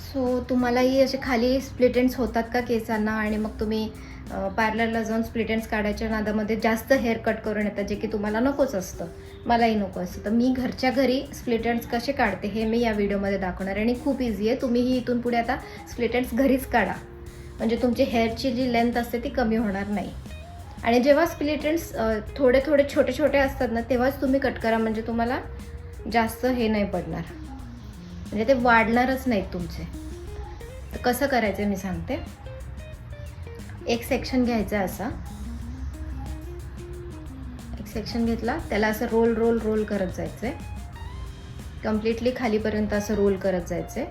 So तुम्हालाही असे खाली स्प्लिट एंड्स होतात का केसांना आणि मग तुम्ही पार्लरला जाऊन स्प्लिट एंड्स काढायच्या नादामध्ये जास्त हेअर कट करून येतात, जे की तुम्हाला नकोच असतं, मलाही नको असतं. तर मी घरच्या घरी स्प्लिट एंड्स कसे काढते हे मी या व्हिडिओमध्ये दाखवणार आहे आणि खूप इझी आहे. तुम्हीही इथून पुढे आता स्प्लिट एंड्स घरीच काढा, म्हणजे तुमची हेअरची जी लेंथ असते ती कमी होणार नाही. आणि जेव्हा स्प्लिट एंड्स थोडे थोडे छोटे छोटे असतात ना, तेव्हाच तुम्ही कट करा, म्हणजे तुम्हाला जास्त हे नाही पडणार, म्हणजे ते वाढणारच नाहीत तुमचे. तर कसं करायचं मी सांगते. एक सेक्शन घ्यायचा असा, एक सेक्शन घेतला, त्याला असं रोल रोल रोल करत जायचंय, कम्प्लिटली खालीपर्यंत असं रोल करत जायचंय.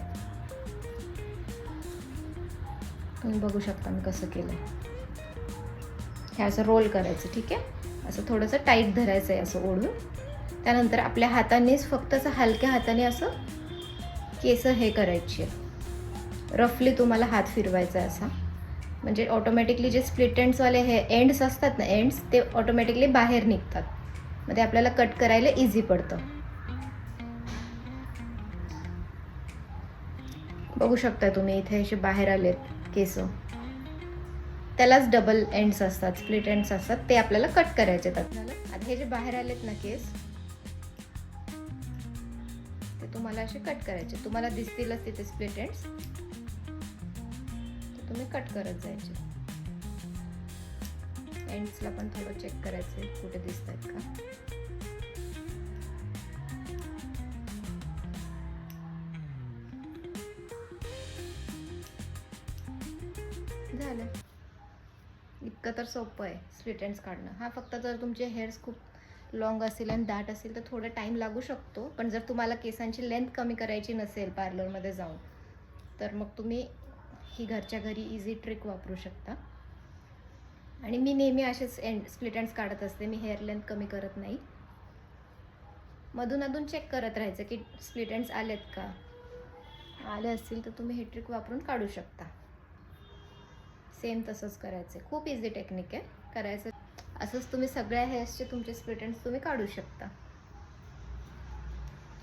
तुम्ही बघू शकता मी कसं केलं. हे असं रोल करायचं, ठीक आहे. असं थोडंसं टाईट धरायचं आहे असं ओढून. त्यानंतर आपल्या हातानेच फक्त असं हलक्या हाताने असं केस हे करायची, रफली तुम्हाला हात फिरवायचा असा, म्हणजे ऑटोमॅटिकली जे स्प्लिट एंड्सवाले हे एंड्स असतात ना, एंड्स ते ऑटोमॅटिकली बाहेर निघतात, मग ते आपल्याला कट करायला इझी पडतं. बघू शकता तुम्ही इथे असे बाहेर आलेत केस, त्यालाच डबल एंड्स असतात, स्प्लिट एंड्स असतात, ते आपल्याला कट करायचे आहेत. आता हे जे बाहेर आलेत ना केस, ते तुम्हाला असे कट करायचे. तुम्हाला दिसतीलच तिथे स्प्लिट एंड्स, ते तुम्ही कट करत जायचे. एंड्सला पण थोडं चेक करायचे कुठे दिसत आहेत का. झालं. इतकं तर सोपं आहे स्प्लिट एंड्स काढणं. हा फक्त जर तुमचे हेअर्स खूप लॉंग असेल आणि दाट असेल तर थोडा टाईम लागू शकतो, पण जर तुम्हाला केसांची लेंथ कमी करायची नसेल पार्लरमध्ये जाऊन, तर मग तुम्ही ही घरच्या घरी इझी ट्रिक वापरू शकता. आणि मी नेहमी असेच स्प्लिट एंड्स काढत असते, मी हेअर लेंथ कमी करत नाही. मधून अधून चेक करत राहायचं की स्प्लिट एंड्स आलेत का. आले असतील तर तुम्ही हे ट्रिक वापरून काढू शकता. सेम तसंच करायचं. खूप इझी टेक्निक आहे करायचं. असंच तुम्ही सगळ्या हेअर्सचे तुमचे स्प्लिट एंड्स तुम्ही काढू शकता.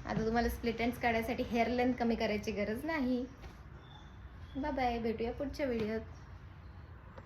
आता तुम्हाला स्प्लिट एंड्स काढायसाठी हेअर लेंथ कमी करायची गरज नाही. बाय बाय, भेटूया पुढच्या व्हिडिओत.